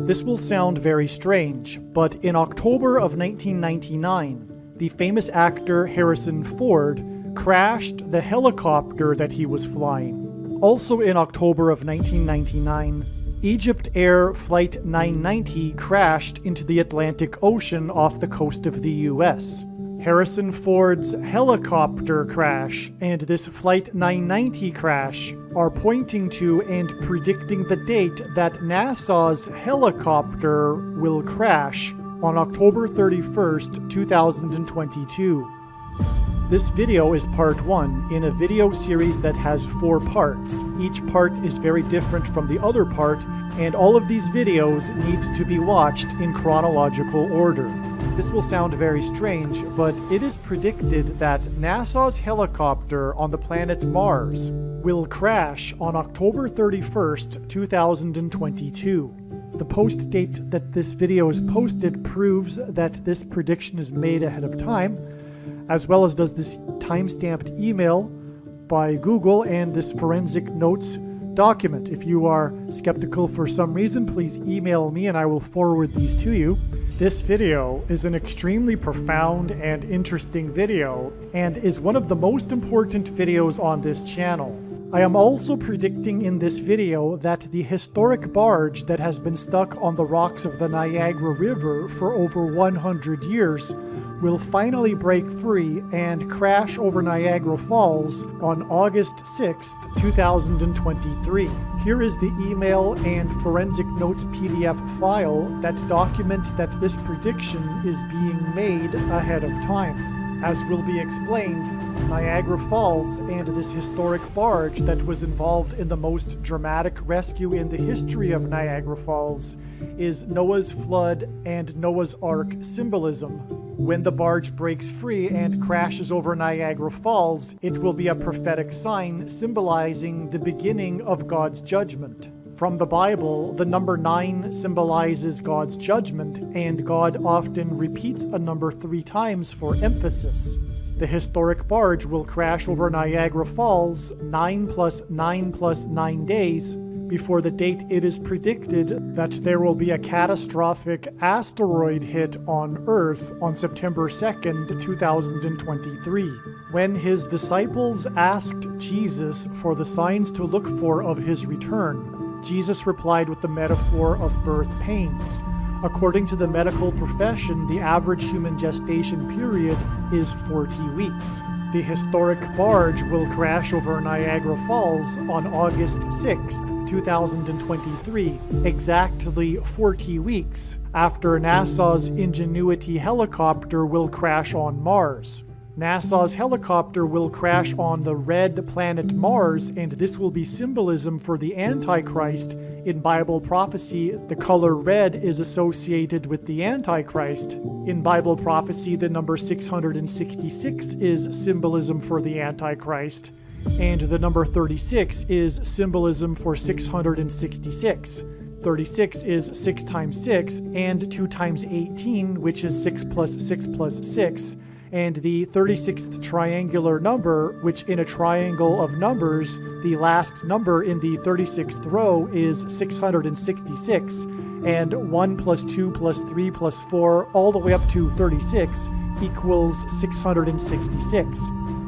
This will sound very strange, but in October of 1999, the famous actor Harrison Ford crashed the helicopter that he was flying. Also in October of 1999, Egypt Air Flight 990 crashed into the Atlantic Ocean off the coast of the US. Harrison Ford's helicopter crash and this Flight 990 crash are pointing to and predicting the date that NASA's helicopter will crash on October 31st, 2022. This video is part 1 in a video series that has 4 parts. Each part is very different from the other part, and all of these videos need to be watched in chronological order. This will sound very strange, but it is predicted that NASA's helicopter on the planet Mars will crash on October 31st, 2022. The post date that this video is posted proves that this prediction is made ahead of time, as well as does this time-stamped email by Google and this forensic notes document. If you are skeptical for some reason, please email me and I will forward these to you. This video is an extremely profound and interesting video and is one of the most important videos on this channel. I am also predicting in this video that the historic barge that has been stuck on the rocks of the Niagara River for over 100 years will finally break free and crash over Niagara Falls on August 6th, 2023. Here is the email and forensic notes PDF file that document that this prediction is being made ahead of time. As will be explained, Niagara Falls and this historic barge that was involved in the most dramatic rescue in the history of Niagara Falls is Noah's flood and Noah's Ark symbolism. When the barge breaks free and crashes over Niagara Falls, it will be a prophetic sign symbolizing the beginning of God's judgment. From the Bible, the number 9 symbolizes God's judgment, and God often repeats a number 3 times for emphasis. The historic barge will crash over Niagara Falls 9 plus 9 plus 9 days before the date it is predicted that there will be a catastrophic asteroid hit on Earth on September 2nd, 2023. When his disciples asked Jesus for the signs to look for of his return, Jesus replied with the metaphor of birth pains. According to the medical profession, the average human gestation period is 40 weeks. The historic barge will crash over Niagara Falls on August 6th, 2023, exactly 40 weeks after NASA's Ingenuity helicopter will crash on Mars. NASA's helicopter will crash on the red planet Mars, and this will be symbolism for the Antichrist. In Bible prophecy, the color red is associated with the Antichrist. In Bible prophecy, the number 666 is symbolism for the Antichrist, and the number 36 is symbolism for 666. 36 is 6 times 6, and 2 times 18, which is 6 plus 6 plus 6. And the 36th triangular number, which in a triangle of numbers, the last number in the 36th row is 666, and 1 plus 2 plus 3 plus 4 all the way up to 36 equals 666.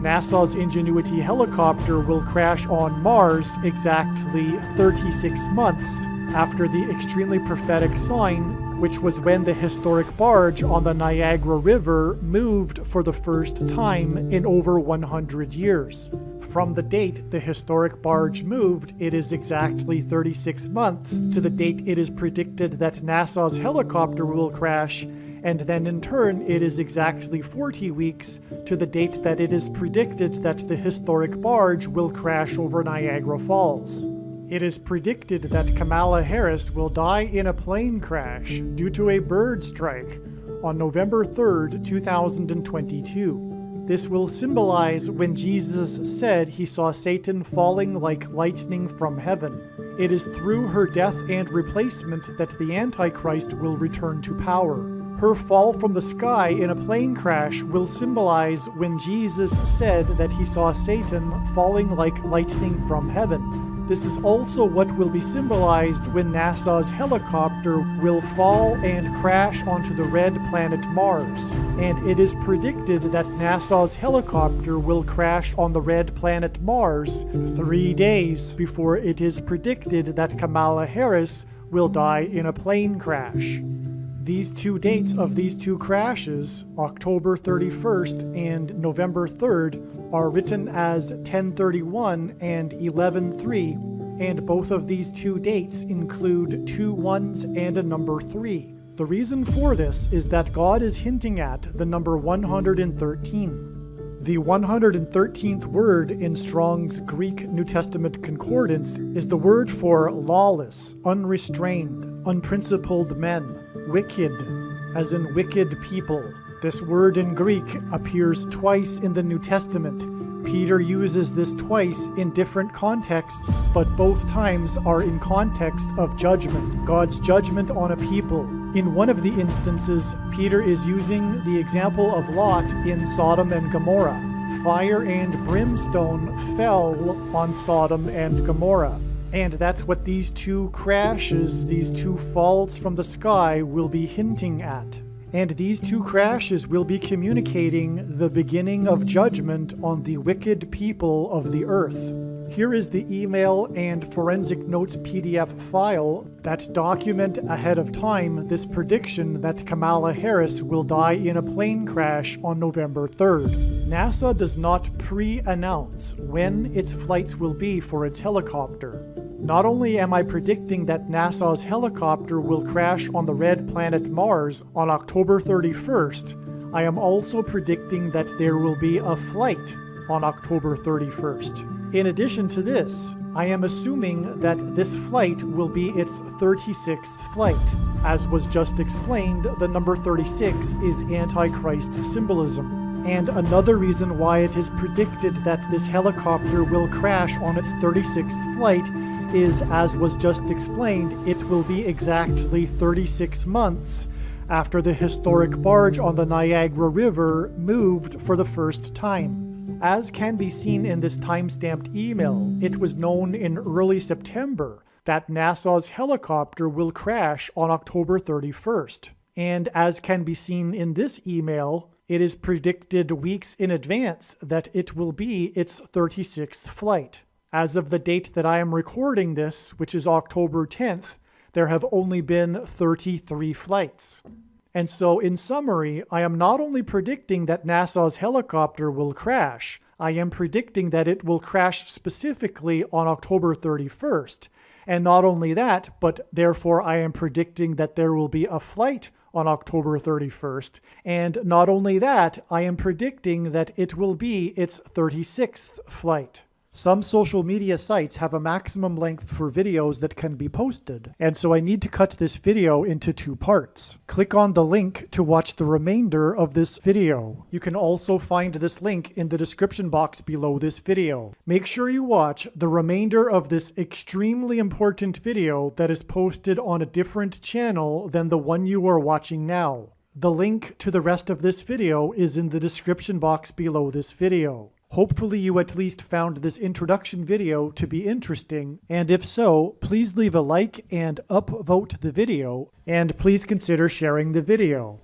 NASA's Ingenuity helicopter will crash on Mars exactly 36 months after the extremely prophetic sign, which was when the historic barge on the Niagara River moved for the first time in over 100 years. From the date the historic barge moved, it is exactly 36 months to the date it is predicted that NASA's helicopter will crash, and then in turn it is exactly 40 weeks to the date that it is predicted that the historic barge will crash over Niagara Falls. It is predicted that Kamala Harris will die in a plane crash due to a bird strike on November 3rd, 2022. This will symbolize when Jesus said he saw Satan falling like lightning from heaven. It is through her death and replacement that the Antichrist will return to power. Her fall from the sky in a plane crash will symbolize when Jesus said that he saw Satan falling like lightning from heaven. This is also what will be symbolized when NASA's helicopter will fall and crash onto the red planet Mars. And it is predicted that NASA's helicopter will crash on the red planet Mars 3 days before it is predicted that Kamala Harris will die in a plane crash. These two dates of these two crashes, October 31st and November 3rd, are written as 1031 and 11/3, and both of these two dates include 2 ones and a number 3. The reason for this is that God is hinting at the number 113. The 113th word in Strong's Greek New Testament Concordance is the word for lawless, unrestrained, unprincipled men, wicked, as in wicked people. This word in Greek appears twice in the New Testament. Peter uses this twice in different contexts, but both times are in context of judgment, God's judgment on a people. In one of the instances, Peter is using the example of Lot in Sodom and Gomorrah. Fire and brimstone fell on Sodom and Gomorrah. And that's what these two crashes, these two falls from the sky, will be hinting at. And these two crashes will be communicating the beginning of judgment on the wicked people of the earth. Here is the email and forensic notes PDF file that document ahead of time this prediction that Kamala Harris will die in a plane crash on November 3rd. NASA does not pre-announce when its flights will be for its helicopter. Not only am I predicting that NASA's helicopter will crash on the red planet Mars on October 31st, I am also predicting that there will be a flight on October 31st. In addition to this, I am assuming that this flight will be its 36th flight. As was just explained, the number 36 is Antichrist symbolism. And another reason why it is predicted that this helicopter will crash on its 36th flight is, as was just explained, it will be exactly 36 months after the historic barge on the Niagara River moved for the first time. As can be seen in this time-stamped email, it was known in early September that NASA's helicopter will crash on October 31st. And as can be seen in this email, it is predicted weeks in advance that it will be its 36th flight. As of the date that I am recording this, which is October 10th, there have only been 33 flights. And so, in summary, I am not only predicting that NASA's helicopter will crash, I am predicting that it will crash specifically on October 31st. And not only that, but therefore I am predicting that there will be a flight on October 31st. And not only that, I am predicting that it will be its 36th flight. Some social media sites have a maximum length for videos that can be posted, and so I need to cut this video into 2 parts. Click on the link to watch the remainder of this video. You can also find this link in the description box below this video. Make sure you watch the remainder of this extremely important video that is posted on a different channel than the one you are watching now. The link to the rest of this video is in the description box below this video. Hopefully you at least found this introduction video to be interesting, and if so, please leave a like and upvote the video, and please consider sharing the video.